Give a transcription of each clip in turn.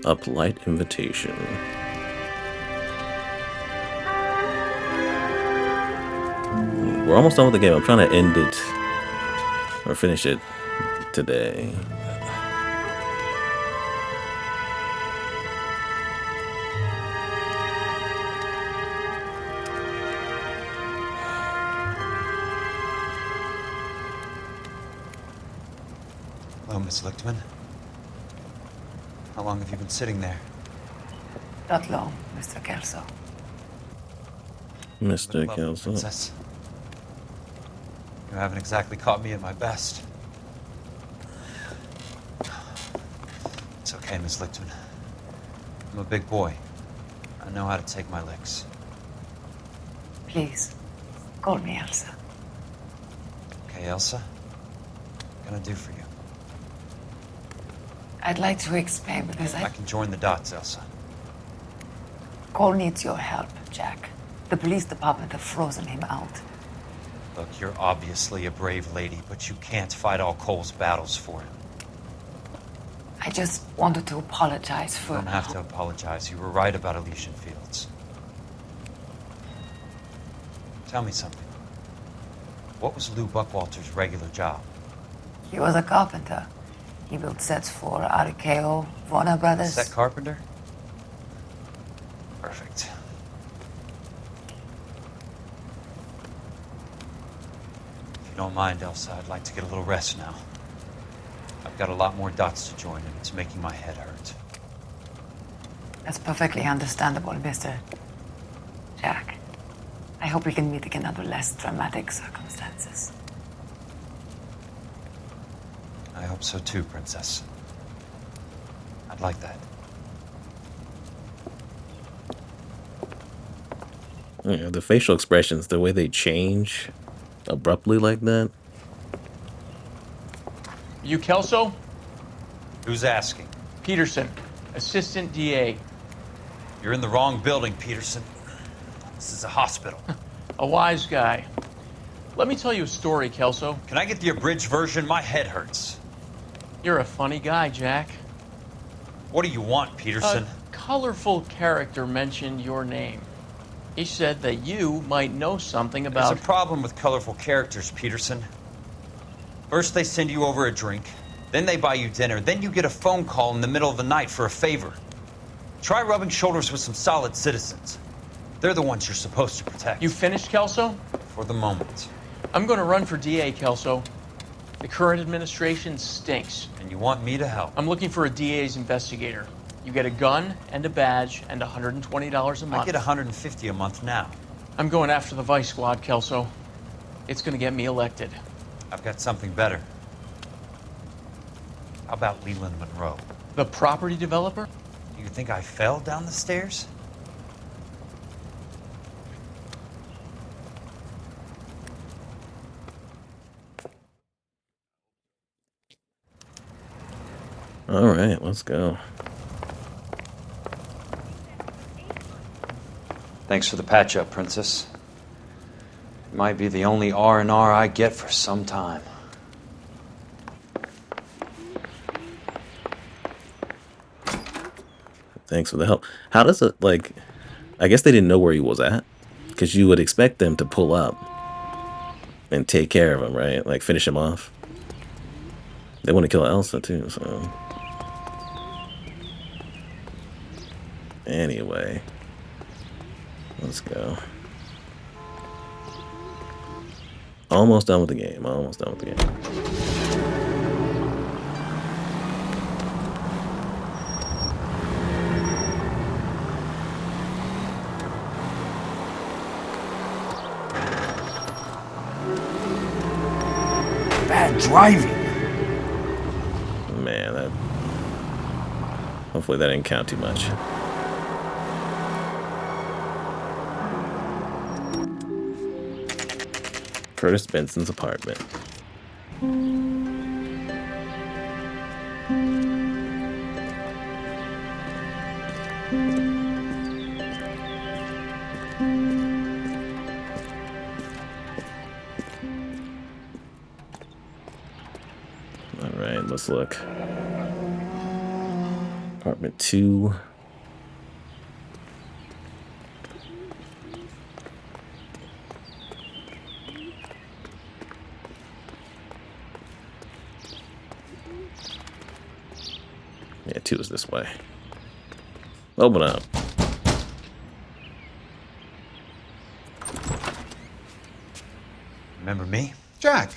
A polite invitation. We're almost done with the game. I'm trying to end it or finish it today. Hello, Miss Lichtman. How long have you been sitting there? Not long, Mr. Kelso. Mr. Lovely, Kelso. Princess. You haven't exactly caught me at my best. It's okay, Miss Lichtman. I'm a big boy. I know how to take my licks. Please, call me Elsa. Okay, Elsa? What can I do for you? I'd like to explain because I can join the dots, Elsa. Cole needs your help, Jack. The police department have frozen him out. Look, you're obviously a brave lady, but you can't fight all Cole's battles for him. I just wanted to apologize for... You don't have to apologize. You were right about Elysian Fields. Tell me something. What was Lou Buckwalter's regular job? He was a carpenter. He built sets for RKO, Warner Brothers. Set carpenter? Perfect. If you don't mind, Elsa, I'd like to get a little rest now. I've got a lot more dots to join, and it's making my head hurt. That's perfectly understandable, Mr. Jack. I hope we can meet again under less dramatic circumstances. I hope so too, Princess. I'd like that. Yeah, the facial expressions, the way they change abruptly like that. You Kelso? Who's asking? Peterson, Assistant DA. You're in the wrong building, Peterson. This is a hospital. A wise guy. Let me tell you a story, Kelso. Can I get the abridged version? My head hurts. You're a funny guy, Jack. What do you want, Peterson? A colorful character mentioned your name. He said that you might know something about... There's a problem with colorful characters, Peterson. First they send you over a drink, then they buy you dinner, then you get a phone call in the middle of the night for a favor. Try rubbing shoulders with some solid citizens. They're the ones you're supposed to protect. You finished, Kelso? For the moment. I'm going to run for DA, Kelso. The current administration stinks. And you want me to help? I'm looking for a DA's investigator. You get a gun and a badge and $120 a month. I get $150 a month now. I'm going after the Vice Squad, Kelso. It's going to get me elected. I've got something better. How about Leland Monroe? The property developer? Do you think I fell down the stairs? All right, let's go. Thanks for the patch-up, Princess. It might be the only R&R I get for some time. Thanks for the help. How does it, like, I guess they didn't know where he was at, because you would expect them to pull up and take care of him, right? Like, finish him off. They want to kill Elsa, too, so... Anyway. Let's go. Almost done with the game. Almost done with the game. Bad driving. Man, that... Hopefully that didn't count too much. Curtis Benson's apartment. All right, let's look. Apartment 2. Yeah, 2 is this way. Open up. Remember me? Jack,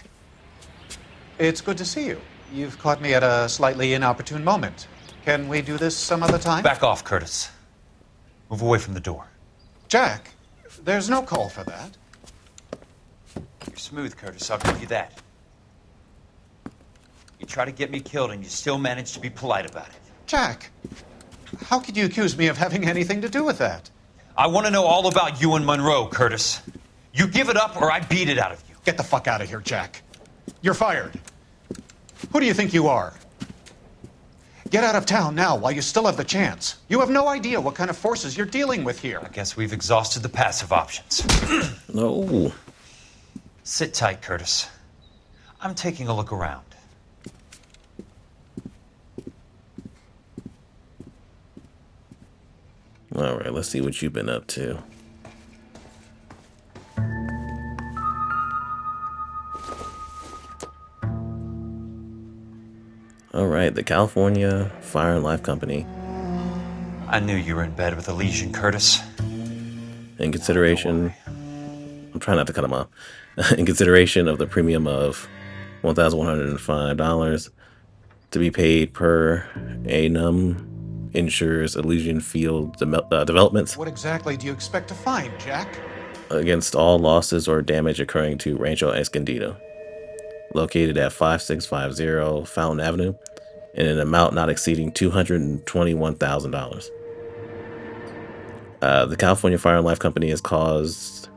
it's good to see you. You've caught me at a slightly inopportune moment. Can we do this some other time? Back off, Curtis. Move away from the door. Jack, there's no call for that. You're smooth, Curtis, I'll give you that. You try to get me killed and you still manage to be polite about it. Jack, how could you accuse me of having anything to do with that? I want to know all about you and Monroe, Curtis. You give it up or I beat it out of you. Get the fuck out of here, Jack. You're fired. Who do you think you are? Get out of town now while you still have the chance. You have no idea what kind of forces you're dealing with here. I guess we've exhausted the passive options. No. Sit tight, Curtis. I'm taking a look around. All right, let's see what you've been up to. All right, the California Fire and Life Company. I knew you were in bed with a lesion, Curtis. In consideration, I'm trying not to cut them off. In consideration of the premium of $1,105 to be paid per annum, insures Elysian Field developments What exactly do you expect to find, Jack? against all losses or damage occurring to Rancho Escondido, located at 5650 Fountain Avenue, in an amount not exceeding $221,000. The California Fire and Life Company has caused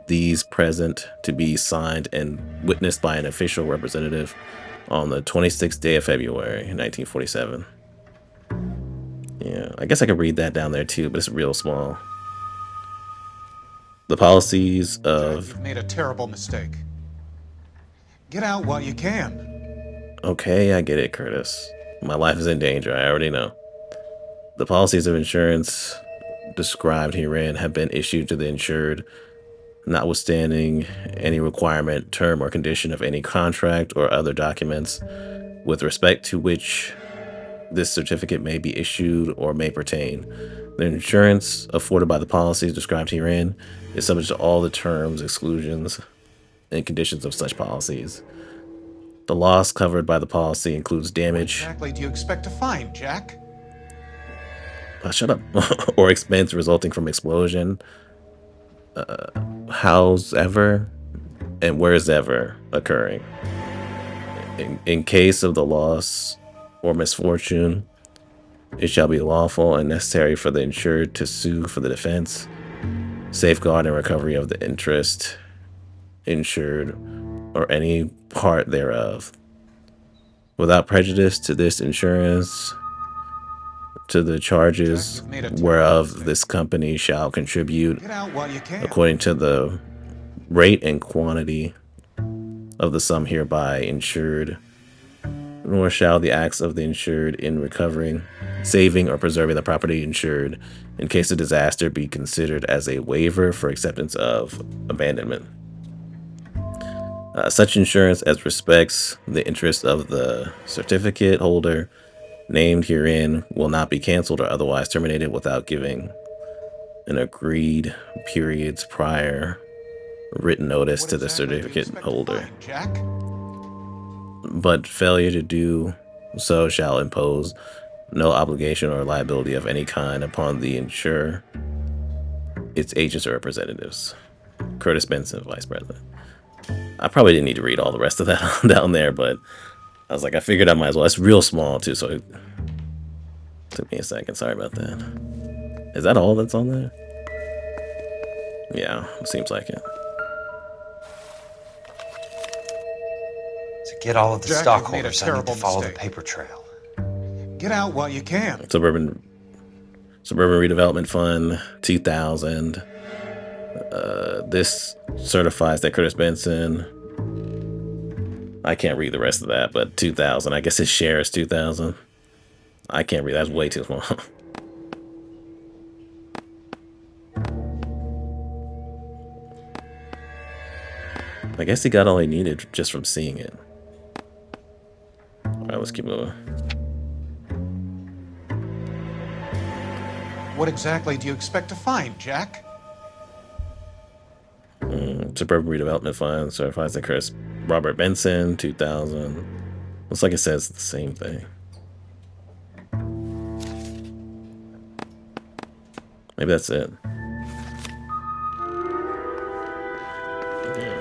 these present to be signed and witnessed by an official representative on the 26th day of February, 1947. Yeah, I guess I could read that down there too, but it's real small. The policies Jack, of... you've made a terrible mistake. Get out while you can. Okay, I get it, Curtis. My life is in danger, I already know. The policies of insurance described herein have been issued to the insured, notwithstanding any requirement, term, or condition of any contract or other documents with respect to which this certificate may be issued or may pertain. The insurance afforded by the policies described herein is subject to all the terms, exclusions, and conditions of such policies. The loss covered by the policy includes What damage... exactly do you expect to find, Jack? Shut up. Or expense resulting from explosion, howsoever and wheresoever occurring. In case of the loss or misfortune, it shall be lawful and necessary for the insured to sue for the defense, safeguard, and recovery of the interest insured or any part thereof, without prejudice to this insurance, to the charges Jack, you've made a terrible whereof mistake. this company shall contribute Get out while you can. according to the rate and quantity of the sum hereby insured, nor shall the acts of the insured in recovering, saving, or preserving the property insured in case of disaster be considered as a waiver for acceptance of abandonment. Such insurance as respects the interest of the certificate holder named herein will not be canceled or otherwise terminated without giving an agreed period's prior written notice What to the exactly do you certificate expect to holder. find, Jack? But failure to do so shall impose no obligation or liability of any kind upon the insurer, its agents or representatives. Curtis Benson, Vice President. I probably didn't need to read all the rest of that down there, but I was like, I figured I might as well. It's real small too, so it took me a second. Sorry about that. Is that all that's on there? Yeah, seems like it. To get all of the Jack, you've made a stockholders, I need to terrible follow the mistake. paper trail. Get out while you can. Suburban Redevelopment Fund 2000. This certifies that Curtis Benson, I can't read the rest of that, but 2000. I guess his share is 2000. I can't read. That's way too small. I guess he got all he needed just from seeing it. Alright, let's keep moving. What exactly do you expect to find, Jack? Suburban redevelopment fund certifies that Chris Robert Benson 2000. Looks like it says the same thing. Maybe that's it. Yeah.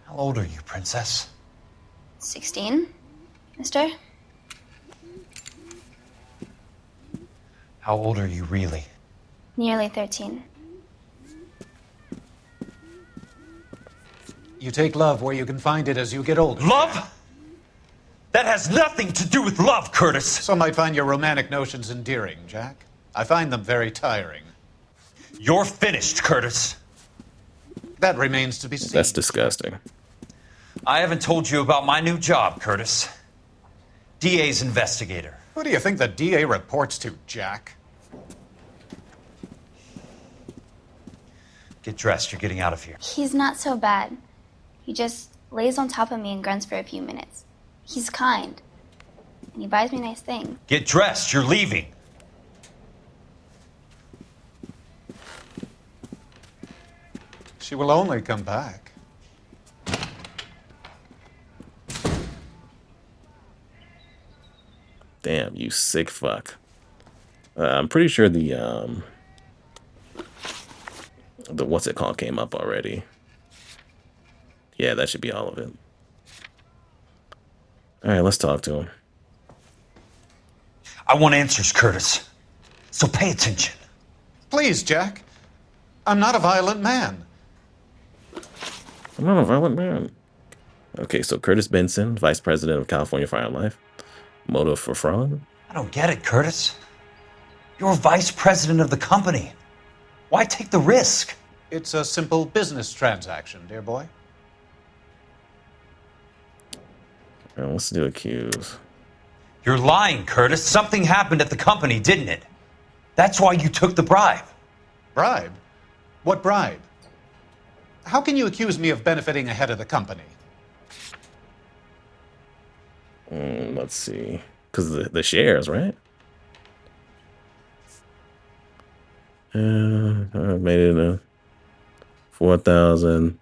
How old are you, Princess? 16, mister? How old are you really? Nearly 13. You take love where you can find it as you get older. Love? That has nothing to do with love, Curtis. Some might find your romantic notions endearing, Jack. I find them very tiring. You're finished, Curtis. That remains to be seen. That's disgusting. I haven't told you about my new job, Curtis. DA's investigator. Who do you think the DA reports to, Jack? Get dressed, you're getting out of here. He's not so bad. He just lays on top of me and grunts for a few minutes. He's kind. And he buys me nice things. Get dressed, you're leaving. She will only come back. Damn, you sick fuck. I'm pretty sure the what's it called came up already. Yeah, that should be all of it. All right, let's talk to him. I want answers, Curtis. So pay attention. Please, Jack. I'm not a violent man. I'm not a violent man. Okay, so Curtis Benson, Vice President of California Fire and Life. Motive for fraud? I don't get it, Curtis. You're vice president of the company. Why take the risk? It's a simple business transaction, dear boy. All right, let's do accuse. You're lying, Curtis. Something happened at the company, didn't it? That's why you took the bribe. Bribe? What bribe? How can you accuse me of benefiting ahead of the company? Let's see. Because the shares, right? I made it a 4,000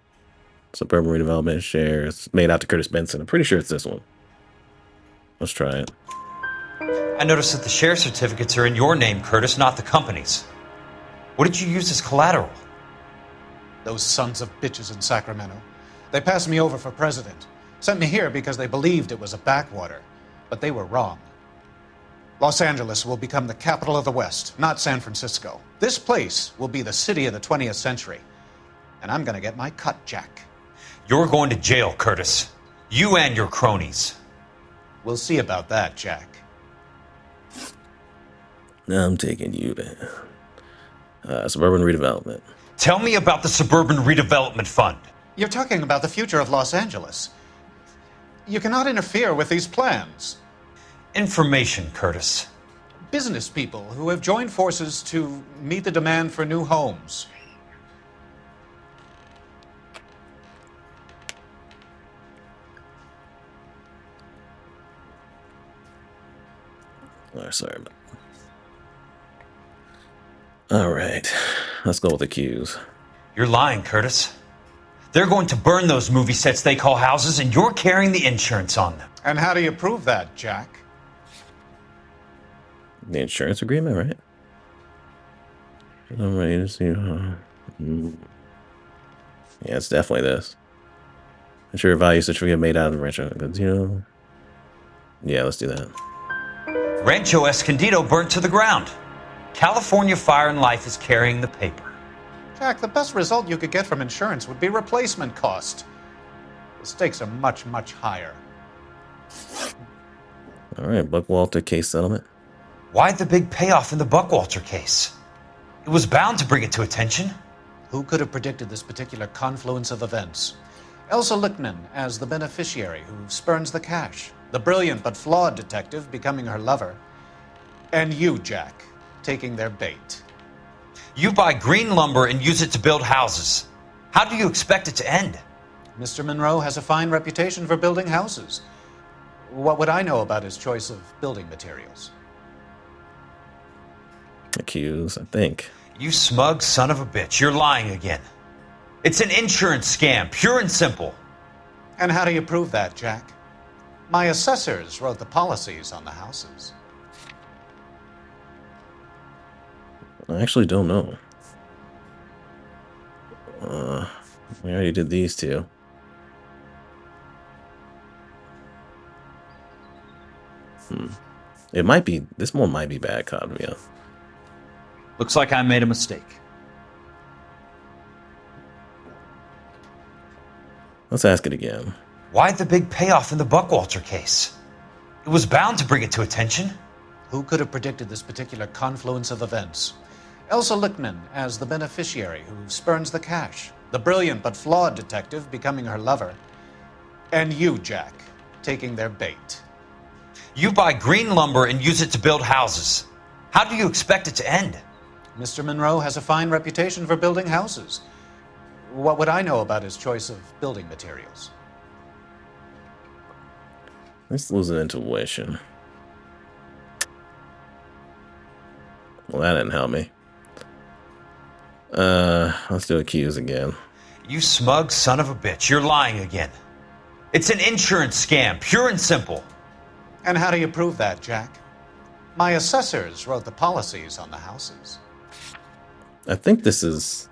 suburban redevelopment shares made out to Curtis Benson. I'm pretty sure it's this one. Let's try it. I noticed that the share certificates are in your name, Curtis, not the company's. What did you use as collateral? Those sons of bitches in Sacramento. They passed me over for president. Sent me here because they believed it was a backwater. But they were wrong. Los Angeles will become the capital of the West, not San Francisco. This place will be the city of the 20th century. And I'm gonna get my cut, Jack. You're going to jail, Curtis. You and your cronies. We'll see about that, Jack. Now I'm taking you to suburban redevelopment. Tell me about the Suburban Redevelopment Fund. You're talking about the future of Los Angeles. You cannot interfere with these plans. Information, Curtis. Business people who have joined forces to meet the demand for new homes. Oh, sorry. All right. Let's go with accuse. You're lying, Curtis. They're going to burn those movie sets they call houses, and you're carrying the insurance on them. And how do you prove that, Jack? The insurance agreement, right? I'm ready to see. Yeah, it's definitely this. Ensure value certificate made out of rancho goods, you know. Yeah, let's do that. Rancho Escondido burnt to the ground. California Fire and Life is carrying the paper. Jack, the best result you could get from insurance would be replacement cost. The stakes are much, much higher. All right, Buckwalter case settlement. Why the big payoff in the Buckwalter case? It was bound to bring it to attention. Who could have predicted this particular confluence of events? Elsa Lichtman as the beneficiary who spurns the cash, the brilliant but flawed detective becoming her lover, and you, Jack, taking their bait. You buy green lumber and use it to build houses. How do you expect it to end? Mr. Monroe has a fine reputation for building houses. What would I know about his choice of building materials? Accused, I think. You smug son of a bitch, you're lying again. It's an insurance scam, pure and simple. And how do you prove that, Jack? My assessors wrote the policies on the houses. I actually don't know. We already did these two. It might be, this one might be bad cop, yeah. Looks like I made a mistake. Let's ask it again. Why the big payoff in the Buckwalter case? It was bound to bring it to attention. Who could have predicted this particular confluence of events? Elsa Lichtman as the beneficiary who spurns the cash, the brilliant but flawed detective becoming her lover, and you, Jack, taking their bait. You buy green lumber and use it to build houses. How do you expect it to end? Mr. Monroe has a fine reputation for building houses. What would I know about his choice of building materials? Let's lose an intuition. Well, that didn't help me. Let's do accuse again. You smug son of a bitch, you're lying again. It's an insurance scam, pure and simple. And how do you prove that, Jack? My assessors wrote the policies on the houses. I think this is...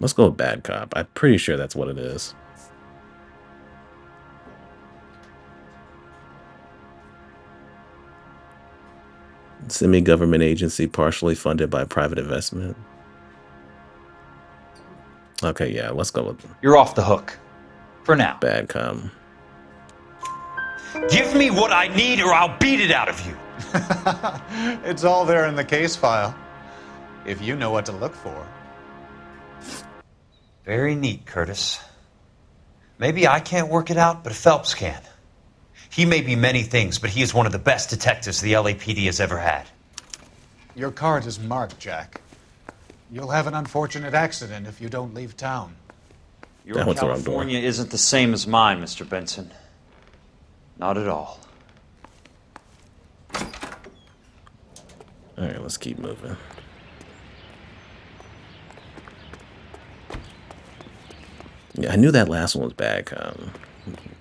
Let's go with bad cop. I'm pretty sure that's what it is. Semi-government agency partially funded by private investment. Okay, yeah, let's go with You're off the hook. For now. bad cop. Give me what I need or I'll beat it out of you. It's all there in the case file, if you know what to look for. Very neat, Curtis. Maybe I can't work it out, but Phelps can. He may be many things, but he is one of the best detectives the LAPD has ever had. Your card is marked, Jack. You'll have an unfortunate accident if you don't leave town. That Your one's the wrong door. California isn't the same as mine, Mr. Benson. Not at all. All right, let's keep moving. Yeah, I knew that last one was bad cop.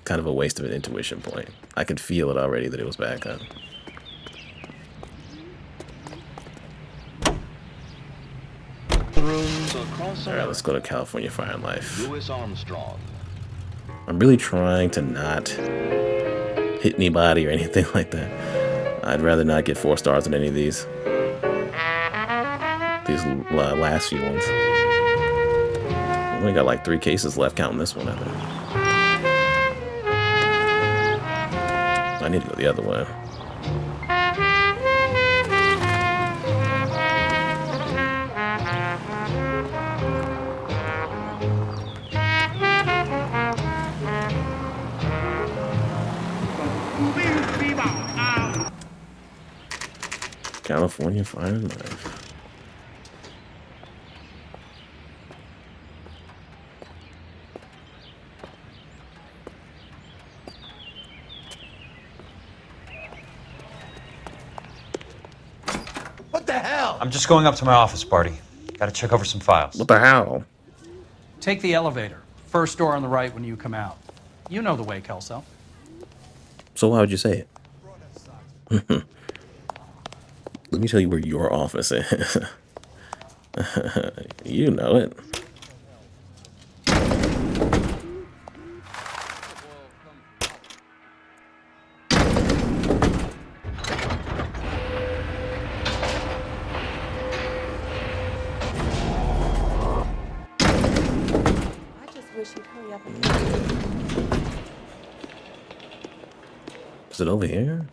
Kind of a waste of an intuition point. I could feel it already that it was bad cop. All right, let's go to California Fire and Life. Louis Armstrong. I'm really trying to not hit anybody or anything like that. I'd rather not get 4 stars in any of these. These last few ones. Only got like 3 cases left counting this one, I think. I need to go the other way. California Fire and Life. What the hell? I'm just going up to my office, Barty. Gotta check over some files. What the hell? Take the elevator. First door on the right when you come out. You know the way, Kelso. So why would you say it? Let me tell you where your office is. You know it. I just wish you'd hurry up and Is it over here?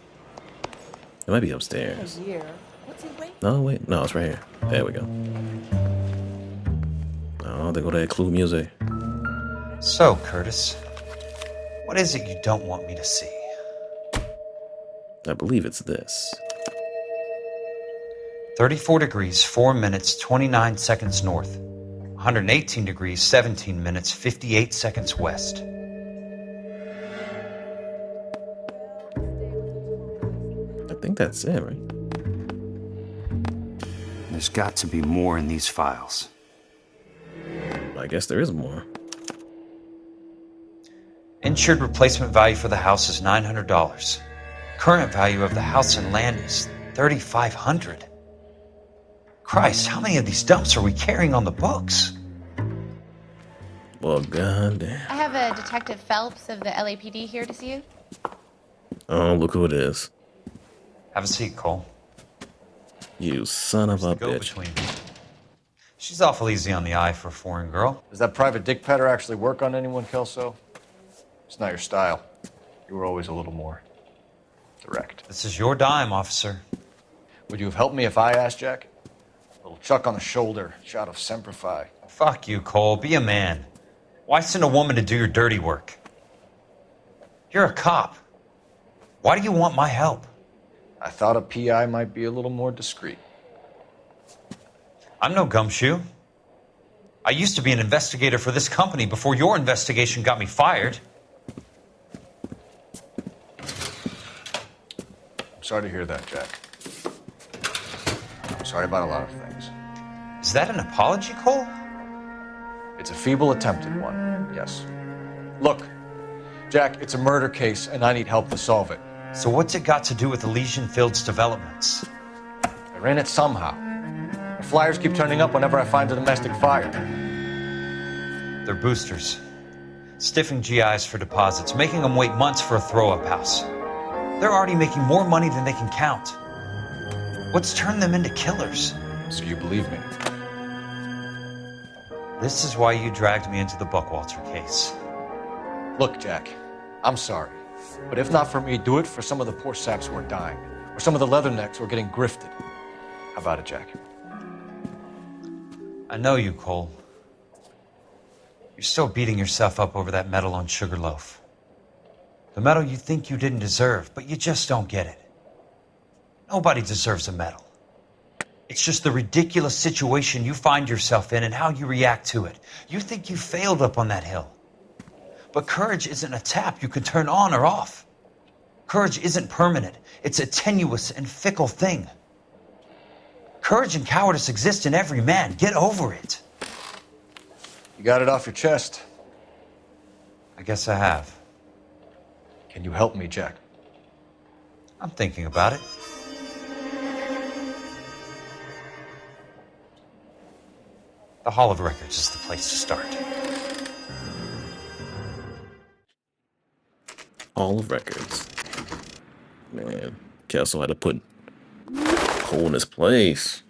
It might be A upstairs. year. What's he waiting? No, wait. No, it's right here. There we go. Oh, they go to that Clue music. So, Curtis, what is it you don't want me to see? I believe it's this. 34 degrees, 4 minutes, 29 seconds north. 118 degrees, 17 minutes, 58 seconds west. I think that's it, right? There's got to be more in these files. I guess there is more. Insured replacement value for the house is $900. Current value of the house and land is $3,500. Christ, how many of these dumps are we carrying on the books? Well, goddamn. I have a Detective Phelps of the LAPD here to see you. Oh, look who it is. Have a seat, Cole. You son of a Go bitch. between. She's awful easy on the eye for a foreign girl. Does that private dick petter actually work on anyone, Kelso? It's not your style. You were always a little more direct. This is your dime, officer. Would you have helped me if I asked, Jack? A little chuck on the shoulder, shot of Semper Fi. Fuck you, Cole. Be a man. Why send a woman to do your dirty work? You're a cop. Why do you want my help? I thought a PI might be a little more discreet. I'm no gumshoe. I used to be an investigator for this company before your investigation got me fired. I'm sorry to hear that, Jack. I'm sorry about a lot of things. Is that an apology, Cole? It's a feeble attempt at one, yes. Look, Jack, it's a murder case, and I need help to solve it. So what's it got to do with Elysian Fields developments? They're in it somehow. The flyers keep turning up whenever I find a domestic fire. They're boosters. Stiffing GIs for deposits, making them wait months for a throw-up house. They're already making more money than they can count. What's turned them into killers? So you believe me? This is why you dragged me into the Buckwalter case. Look, Jack, I'm sorry. But if not for me, do it for some of the poor saps who are dying. Or some of the leathernecks who are getting grifted. How about it, Jack? I know you, Cole. You're still beating yourself up over that medal on Sugarloaf. The medal you think you didn't deserve, but you just don't get it. Nobody deserves a medal. It's just the ridiculous situation you find yourself in and how you react to it. You think you failed up on that hill. But courage isn't a tap you can turn on or off. Courage isn't permanent. It's a tenuous and fickle thing. Courage and cowardice exist in every man. Get over it. You got it off your chest. I guess I have. Can you help me, Jack? I'm thinking about it. The Hall of Records is the place to start. Hall of Records. Man, Kelso had to put Cole in his place.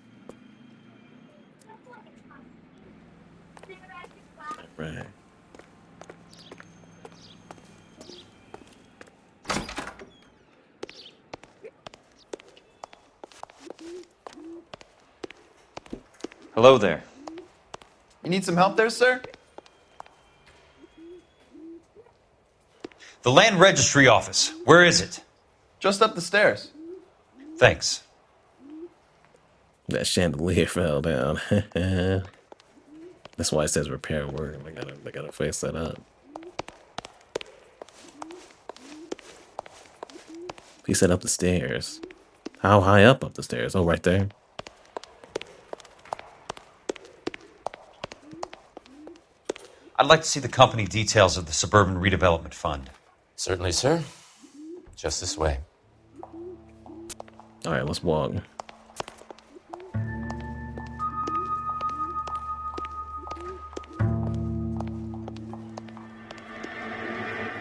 Right. Hello there. You need some help there, sir? The Land Registry Office. Where is it? Just up the stairs. Thanks. That chandelier fell down. That's why it says repair work. They gotta fix that up. He said up the stairs. How high up the stairs? Oh, right there. I'd like to see the company details of the Suburban Redevelopment Fund. Certainly, sir. Just this way. All right, let's walk.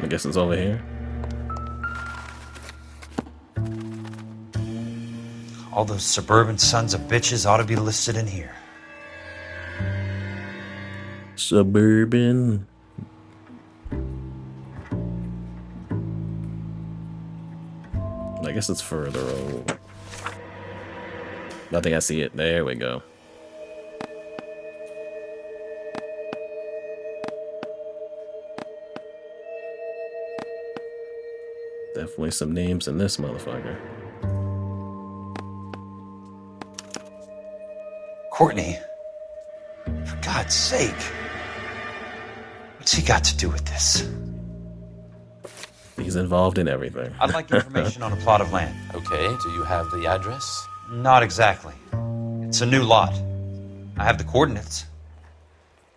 I guess it's over here. All those suburban sons of bitches ought to be listed in here. Suburban. I guess it's further over. I think I see it. There we go. Definitely some names in this motherfucker. Courtney, for God's sake, what's he got to do with this? He's involved in everything. I'd like information on a plot of land. Okay, do you have the address? Not exactly. It's a new lot. I have the coordinates.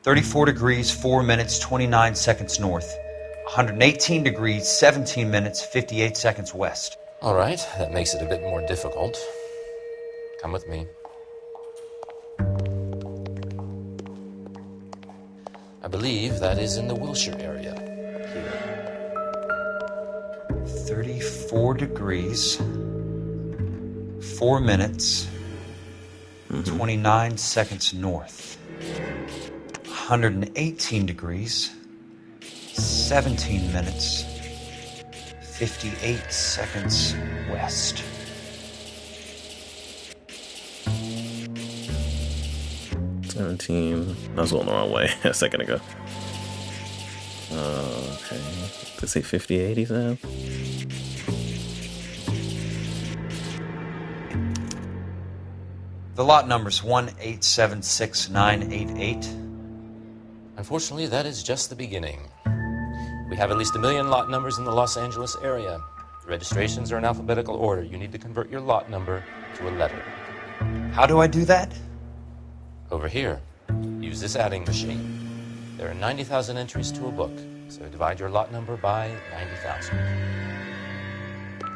34 degrees, 4 minutes, 29 seconds north. 118 degrees, 17 minutes, 58 seconds west. All right, that makes it a bit more difficult. Come with me. I believe that is in the Wilshire area. Here. 34 degrees, 4 minutes, 29 seconds north. 118 degrees, 17 minutes, 58 seconds west. I was going the wrong way a second ago. Okay. Did it say 58, he said? The lot number's 1876988. Unfortunately, that is just the beginning. We have at least 1 million lot numbers in the Los Angeles area. The registrations are in alphabetical order. You need to convert your lot number to a letter. How do I do that? Over here, use this adding machine. There are 90,000 entries to a book, so divide your lot number by 90,000.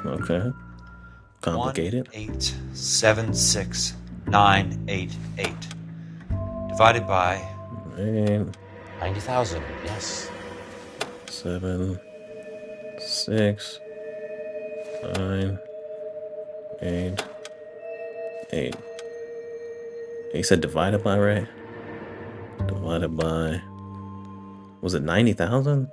Okay. Complicated. 1876988. Divided by 90,000, yes. 7, 6, 9, 8, 8. He said divided by, right? Divided by, was it 90,000?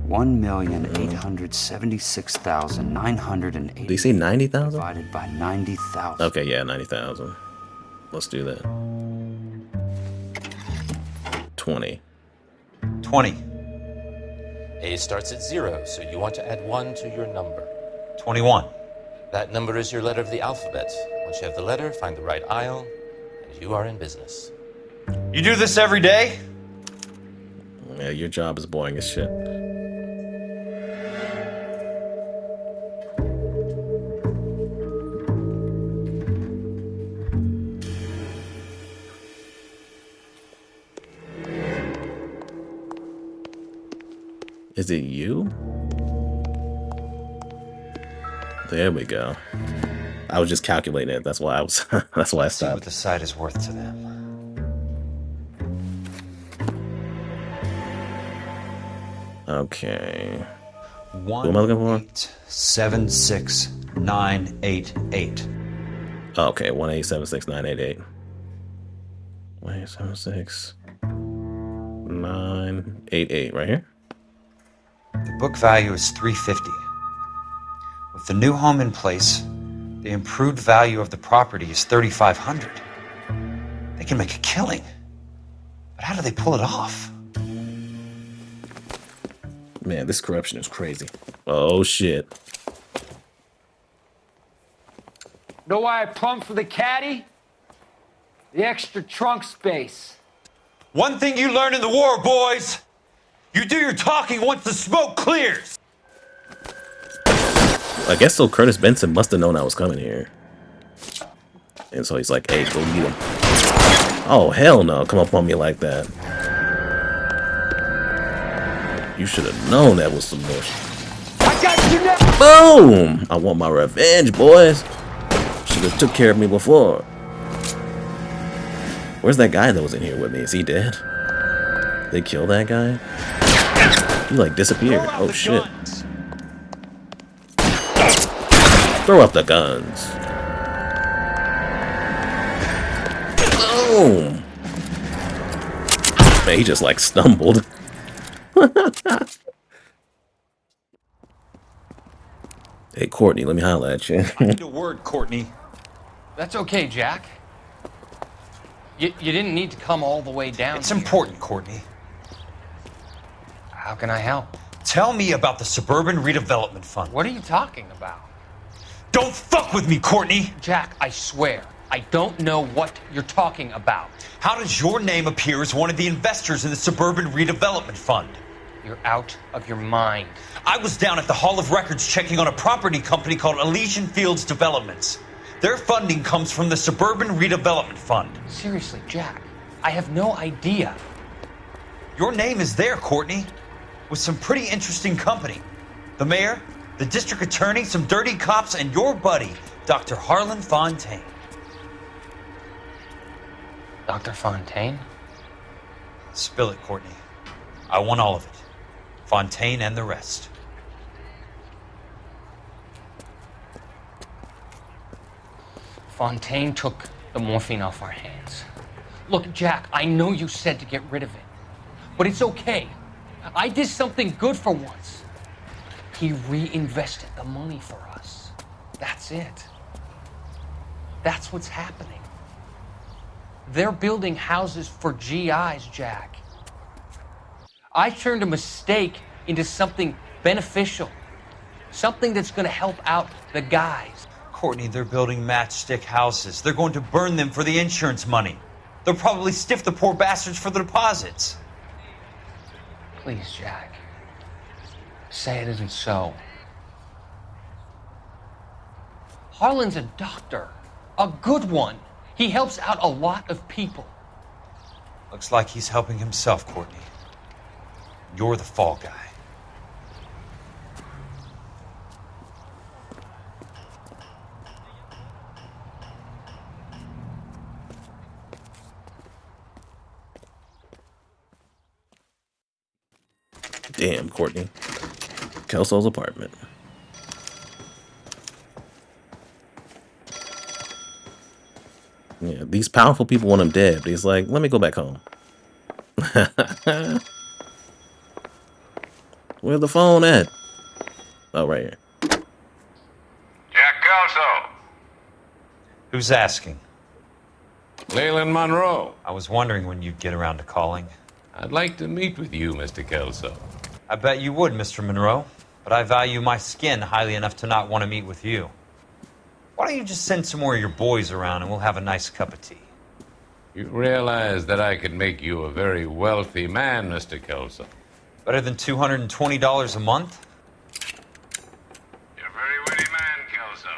1,876,980. Did he say 90,000? Divided by 90,000. Okay, yeah, 90,000. Let's do that. 20. 20. A starts at 0, so you want to add 1 to your number. 21. That number is your letter of the alphabet. Once you have the letter, find the right aisle, and you are in business. You do this every day? Yeah, your job is boring as shit. Is it you? There we go. I was just calculating it. That's why I was. That's why I See what stopped. the site is worth to them. Okay. Who am I looking for? 1876988. Okay, 1876988. 1876988 right here. The book value is $350. With the new home in place, the improved value of the property is $3,500. They can make a killing. But how do they pull it off? Man, this corruption is crazy. Oh shit. Know why I plumbed for the caddy? The extra trunk space. One thing you learn in the war, boys. You do your talking once the smoke clears. I guess so. Curtis Benson must have known I was coming here. And so he's like, hey, go get him. Oh, hell no. Come up on me like that. You should have known that was some bullshit. I got you now. Boom! I want my revenge, boys. Should have took care of me before. Where's that guy that was in here with me? Is he dead? They killed that guy? He like disappeared. Oh shit. Throw up the guns. Boom! Man, he just like stumbled. Hey, Courtney, let me holler at you. I need a word, Courtney. That's okay, Jack. You didn't need to come all the way down. It's important, Courtney. How can I help? Tell me about the Suburban Redevelopment Fund. What are you talking about? Don't fuck with me, Courtney! Jack, I swear, I don't know what you're talking about. How does your name appear as one of the investors in the Suburban Redevelopment Fund? You're out of your mind. I was down at the Hall of Records checking on a property company called Elysian Fields Developments. Their funding comes from the Suburban Redevelopment Fund. Seriously, Jack, I have no idea. Your name is there, Courtney, with some pretty interesting company. The mayor, the district attorney, some dirty cops, and your buddy, Dr. Harlan Fontaine. Dr. Fontaine? Spill it, Courtney. I want all of it. Fontaine and the rest. Fontaine took the morphine off our hands. Look, Jack, I know you said to get rid of it, but it's okay. I did something good for once. He reinvested the money for us. That's it. That's what's happening. They're building houses for GIs, Jack. I turned a mistake into something beneficial, something that's going to help out the guys. Courtney, they're building matchstick houses. They're going to burn them for the insurance money. They'll probably stiff the poor bastards for the deposits. Please, Jack. Say it isn't so. Harlan's a doctor. A good one. He helps out a lot of people. Looks like he's helping himself, Courtney. You're the fall guy. Damn, Courtney. Kelso's apartment. Yeah, these powerful people want him dead, but he's like, let me go back home. Where's the phone at? Oh, right here. Jack Kelso. Who's asking? Leland Monroe. I was wondering when you'd get around to calling. I'd like to meet with you, Mr. Kelso. I bet you would, Mr. Monroe, but I value my skin highly enough to not want to meet with you. Why don't you just send some more of your boys around and we'll have a nice cup of tea? You realize that I could make you a very wealthy man, Mr. Kelso. Better than $220 a month? You're a very witty man, Kelso.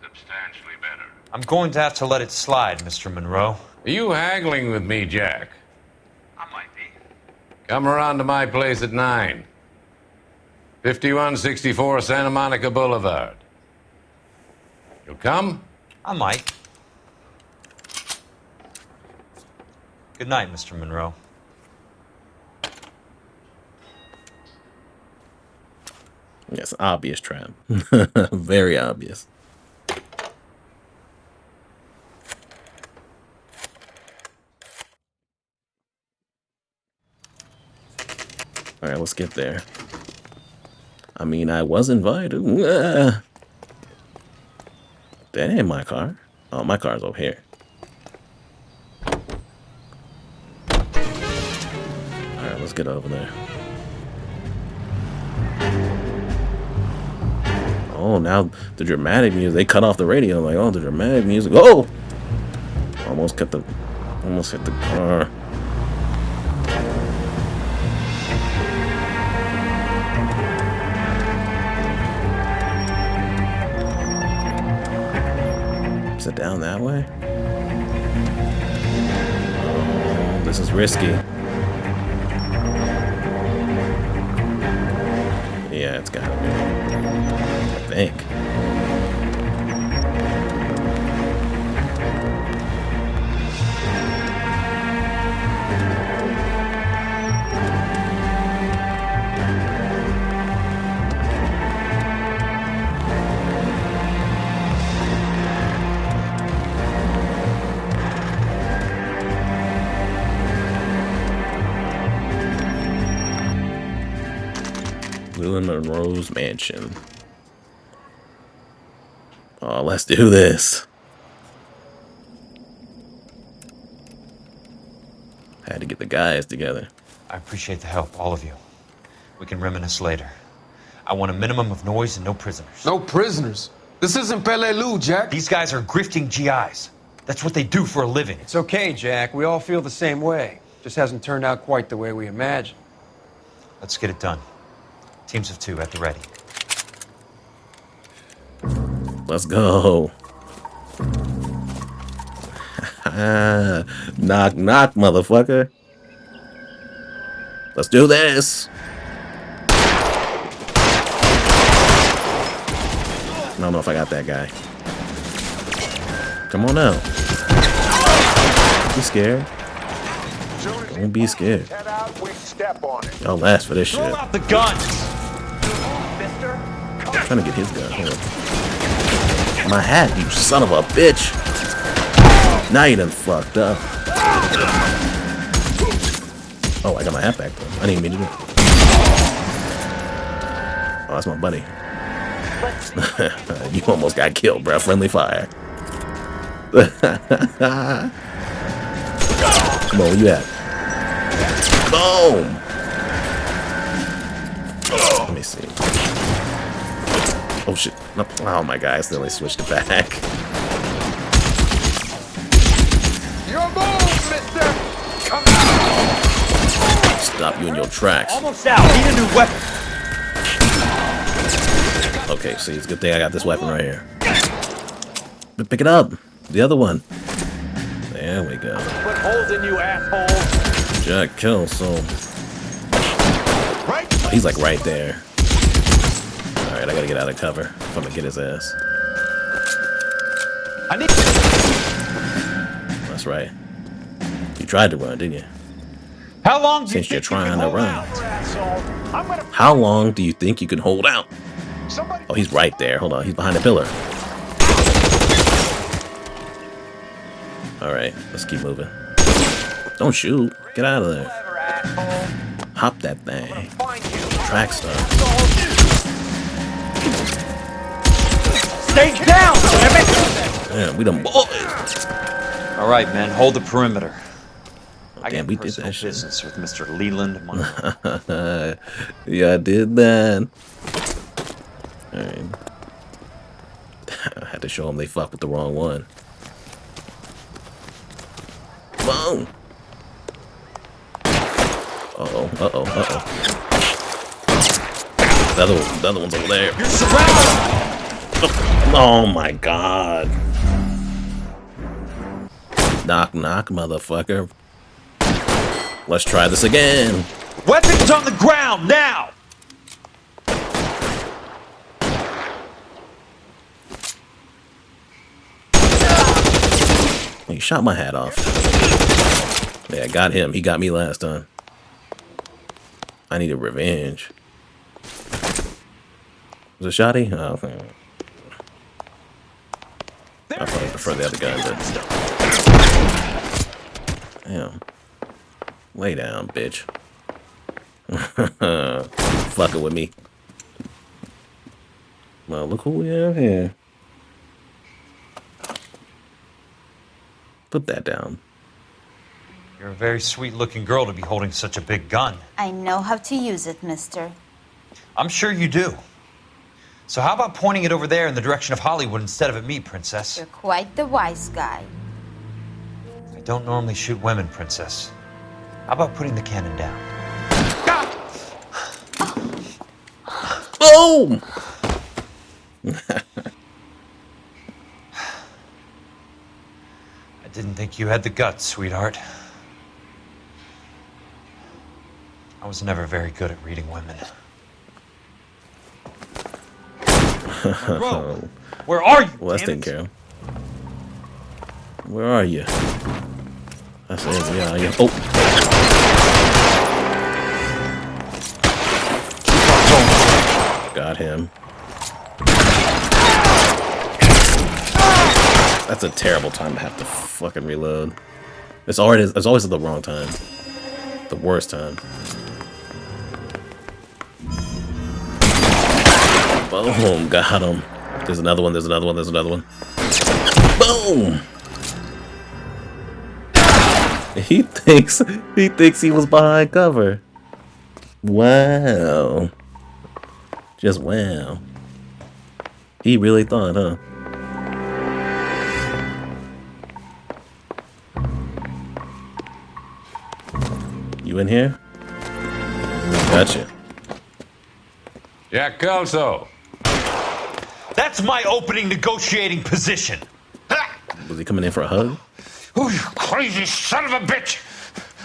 Substantially better. I'm going to have to let it slide, Mr. Monroe. Are you haggling with me, Jack? I might be. Come around to my place at 9. 5164 Santa Monica Boulevard. You'll come? I might. Good night, Mr. Monroe. Yes, obvious trap. Very obvious. All right, let's get there. I mean, I was invited. That ain't my car. Oh, my car's over here. All right, let's get over there. Oh, now the dramatic music. They cut off the radio. Like, oh, the dramatic music. Oh! Almost hit the car. Is it down that way? Oh, this is risky. Yeah, it's gotta be. I think. Leland Monroe's mansion. Oh, let's do this. Had to get the guys together. I appreciate the help, all of you. We can reminisce later. I want a minimum of noise and no prisoners. No prisoners? This isn't Peleliu, Jack. These guys are grifting GIs. That's what they do for a living. It's okay, Jack. We all feel the same way. Just hasn't turned out quite the way we imagined. Let's get it done. Teams of 2 at the ready. Let's go. Knock, knock, motherfucker. Let's do this. I don't know if I got that guy. Come on out. Don't be scared. Don't be scared. Y'all last for this shit. Throw out the guns. I'm trying to get his gun. Hold on. My hat, you son of a bitch. Now you done fucked up. Oh, I got my hat back though. I didn't mean to do it. Oh, that's my buddy. You almost got killed, bro. Friendly fire. Come on, where you at? Boom! Let me see. Oh shit. Oh my god, I accidentally switched it back. Your move, mister! Come on! Stop you in your tracks. Almost out. Need a new weapon. Okay, see, it's a good thing I got this weapon right here. But pick it up. The other one. There we go. Put holes in you, asshole! Jack Kelso. Oh, he's like right there. Alright, I gotta get out of cover if I'm gonna get his ass. I need. That's right. You tried to run, didn't you? How long do you Since you're think you trying can to hold run. out? How long do you think you can hold out? Oh, he's right there. Hold on, he's behind the pillar. Alright, let's keep moving. Don't shoot. Get out of there. Hop that thing. Track stuff. Stay down, damn it! Man, we done boys. All right, men, hold the perimeter. I Damn, got we did personal that shit. business with Mr. Leland Monroe. Yeah, I did that. Alright. I had to show them they fucked with the wrong one. Come on. Uh-oh, uh-oh, uh-oh. The other one's over there. You're surrounded! Oh my god. Knock, knock, motherfucker. Let's try this again. Weapons on the ground, now! He shot my hat off. Yeah, I got him. He got me last time. I needed revenge. Was it Shotty? Oh, okay. I probably prefer the other gun, but damn. Lay down, bitch. Fucking with me. Well, look who we have here. Put that down. You're a very sweet-looking girl to be holding such a big gun. I know how to use it, mister. I'm sure you do. So how about pointing it over there in the direction of Hollywood instead of at me, Princess? You're quite the wise guy. I don't normally shoot women, Princess. How about putting the cannon down? Boom! I didn't think you had the guts, sweetheart. I was never very good at reading women. Monroe, where are you? Well, that's taken care of. Where are you? I said, yeah, yeah. Oh. Got him. That's a terrible time to have to fucking reload. It's always at the wrong time. The worst time. Boom, got him. There's another one, there's another one, there's another one. Boom! He thinks he was behind cover. Wow. Just wow. He really thought, huh? You in here? Gotcha. Jack Kelso. That's my opening negotiating position. Was he coming in for a hug? Oh, you crazy son of a bitch!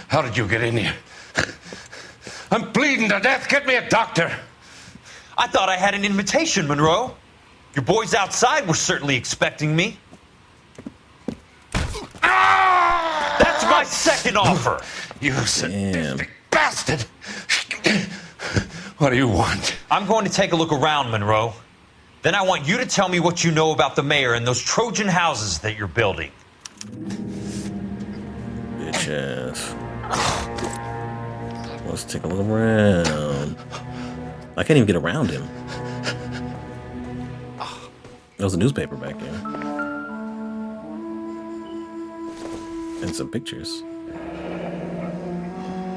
How did you get in here? I'm bleeding to death. Get me a doctor. I thought I had an invitation, Monroe. Your boys outside were certainly expecting me. That's my second offer. You sadistic bastard. What do you want? I'm going to take a look around, Monroe. Then I want you to tell me what you know about the mayor and those Trojan houses that you're building. Bitch ass. Let's take a look around. I can't even get around him. There was a newspaper back there. And some pictures.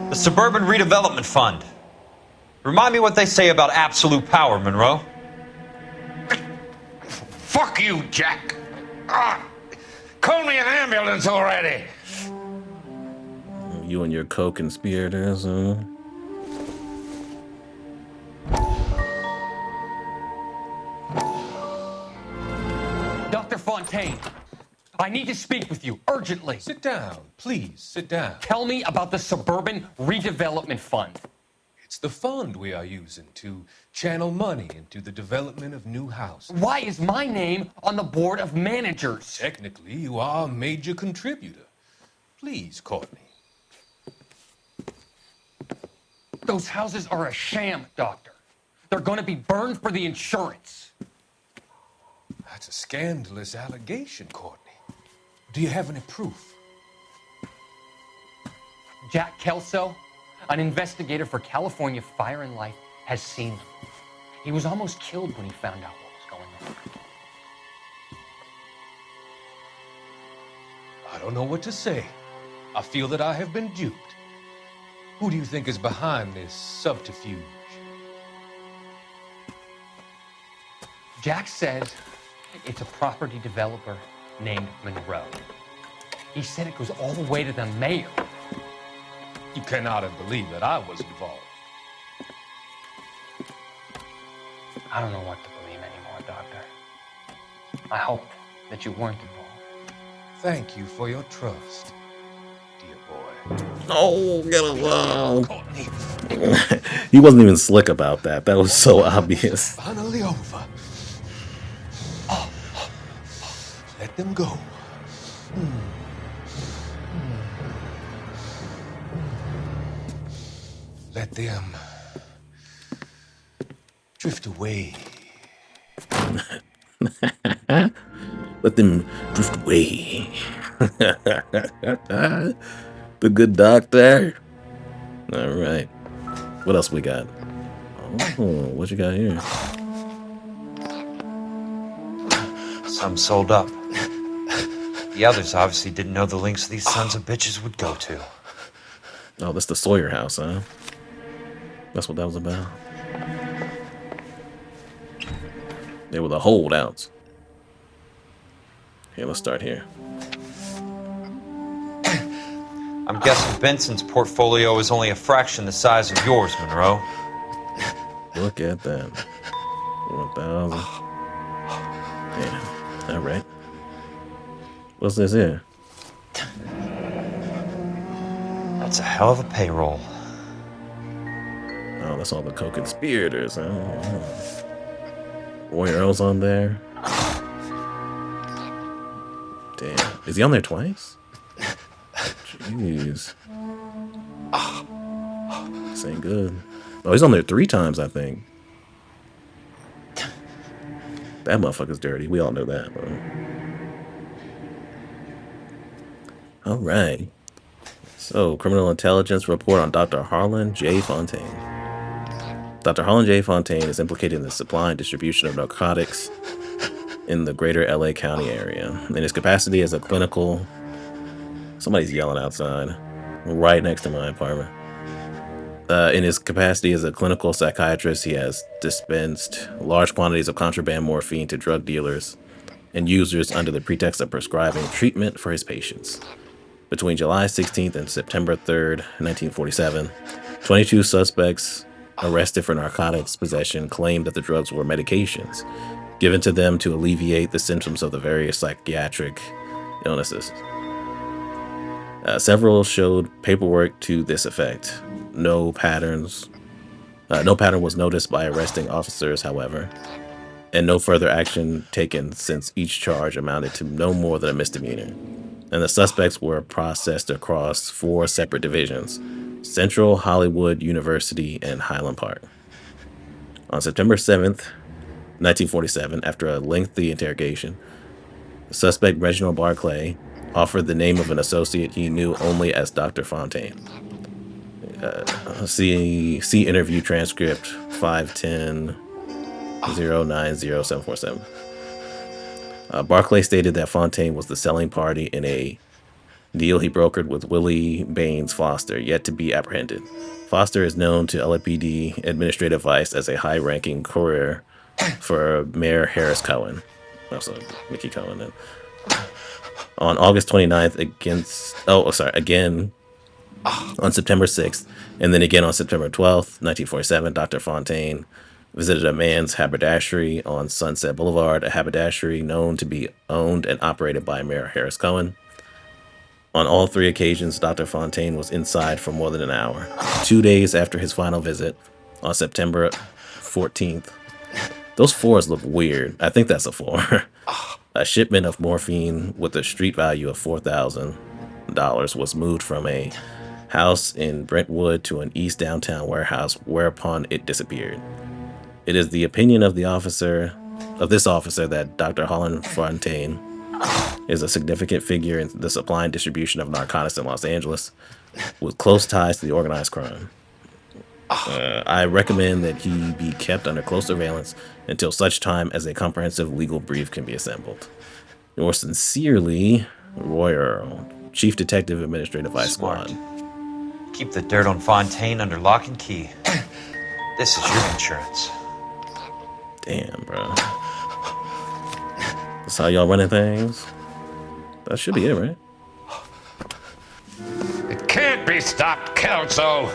The Suburban Redevelopment Fund. Remind me what they say about absolute power, Monroe. Fuck you, Jack. Call me an ambulance already. You and your co-conspirators, huh? Dr. Fontaine, I need to speak with you urgently. Sit down, please, sit down. Tell me about the Suburban Redevelopment Fund. It's the fund we are using to channel money into the development of new houses. Why is my name on the board of managers? Technically, you are a major contributor. Please, Courtney. Those houses are a sham, Doctor. They're going to be burned for the insurance. That's a scandalous allegation, Courtney. Do you have any proof? Jack Kelso, an investigator for California Fire and Life, has seen them. He was almost killed when he found out what was going on. I don't know what to say. I feel that I have been duped. Who do you think is behind this subterfuge? Jack says it's a property developer named Monroe. He said it goes all the way to the mayor. You cannot have believed that I was involved. I don't know what to believe anymore, Doctor. I hoped that you weren't involved. Thank you for your trust, dear boy. Oh, get along. He wasn't even slick about that. That was so obvious. Finally over. Let them go. Let them drift away. Let them drift away. The good doctor. All right. What else we got? Oh, what you got here? Some sold up. The others obviously didn't know the links these sons of bitches would go to. Oh, that's the Sawyer house, huh? That's what that was about. They were the holdouts. Okay, let's start here. I'm guessing Benson's portfolio is only a fraction the size of yours, Monroe. Look at that. 1,000. Yeah, all right. What's this here? That's a hell of a payroll. Oh, that's all the co-conspirators. Roy Earl's on there. Damn. Is he on there twice? Jeez. This ain't good. Oh, he's on there 3 times, I think. That motherfucker's dirty. We all know that, bro. All right. So, criminal intelligence report on Dr. Harlan J. Fontaine. Dr. Holland J. Fontaine is implicated in the supply and distribution of narcotics in the greater LA County area. In his capacity as a clinical... Somebody's yelling outside, right next to my apartment. In his capacity as a clinical psychiatrist, he has dispensed large quantities of contraband morphine to drug dealers and users under the pretext of prescribing treatment for his patients. Between July 16th and September 3rd, 1947, 22 suspects arrested for narcotics possession claimed that the drugs were medications given to them to alleviate the symptoms of the various psychiatric illnesses. Several showed paperwork to this effect. No pattern was noticed by arresting officers, however, and no further action taken since each charge amounted to no more than a misdemeanor. And the suspects were processed across 4 separate divisions: Central, Hollywood, University, and Highland Park. On September 7th, 1947, after a lengthy interrogation, the suspect Reginald Barclay offered the name of an associate he knew only as Dr. Fontaine. See interview transcript 510-090-747. Barclay stated that Fontaine was the selling party in a deal he brokered with Willie Baines Foster, yet to be apprehended. Foster is known to LAPD Administrative Vice as a high-ranking courier for Mayor Harris Cohen, also Mickey Cohen. Then. On August 29th, again on September 6th, and then again on September 12th, 1947, Dr. Fontaine visited a man's haberdashery on Sunset Boulevard, a haberdashery known to be owned and operated by Mayor Harris Cohen. On all 3 occasions, Dr. Fontaine was inside for more than an hour. 2 days after his final visit, on September 14th, those 4s look weird. I think that's a 4. A shipment of morphine with a street value of $4,000 was moved from a house in Brentwood to an East downtown warehouse, whereupon it disappeared. It is the opinion of this officer that Dr. Holland Fontaine is a significant figure in the supply and distribution of narcotics in Los Angeles, with close ties to the organized crime. I recommend that he be kept under close surveillance until such time as a comprehensive legal brief can be assembled. Yours sincerely, Roy Earl, Chief Detective, Administrative Vice Squad. Keep the dirt on Fontaine under lock and key. This is your insurance. Damn, bro. That's how y'all running things? That should be it, right? It can't be stopped, Kelso.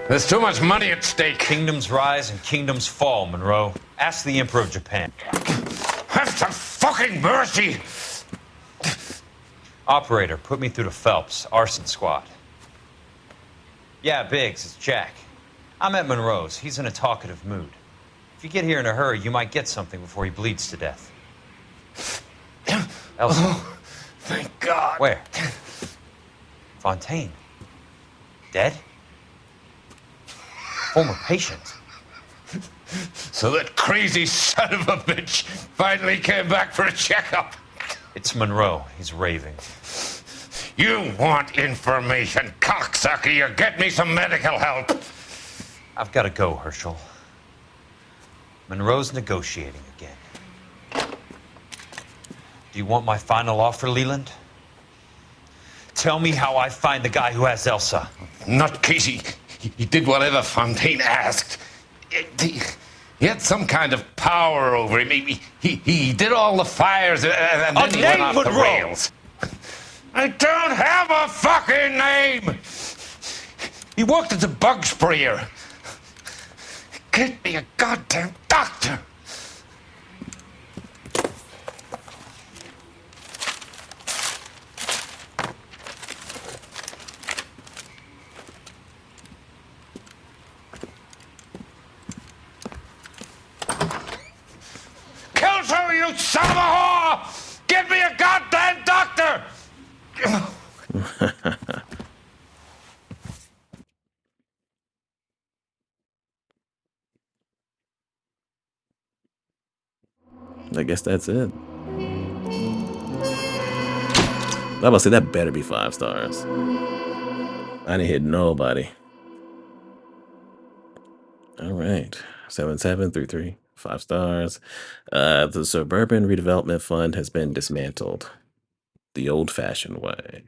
There's too much money at stake. Kingdoms rise and kingdoms fall, Monroe. Ask the Emperor of Japan. Have some fucking mercy! Operator, put me through to Phelps, arson squad. Yeah, Biggs, it's Jack. I'm at Monroe's. He's in a talkative mood. If you get here in a hurry, you might get something before he bleeds to death. Elsa. Oh, thank God. Where? Fontaine. Dead? Former patient. So that crazy son of a bitch finally came back for a checkup. It's Monroe. He's raving. You want information, cocksucker. You get me some medical help. I've got to go, Herschel. Monroe's negotiating again. Do you want my final offer, Leland? Tell me how I find the guy who has Elsa. Not Casey. He did whatever Fontaine asked. He had some kind of power over him. He did all the fires and then he went off the rails. I don't have a fucking name! He worked as a bug sprayer. Get me a goddamn doctor! Kelso, you son of a whore! Get me a goddamn doctor! I guess that's it. I'm about to say that better be 5 stars. I didn't hit nobody. All right. 7733, 5 stars. The Suburban Redevelopment Fund has been dismantled the old-fashioned way.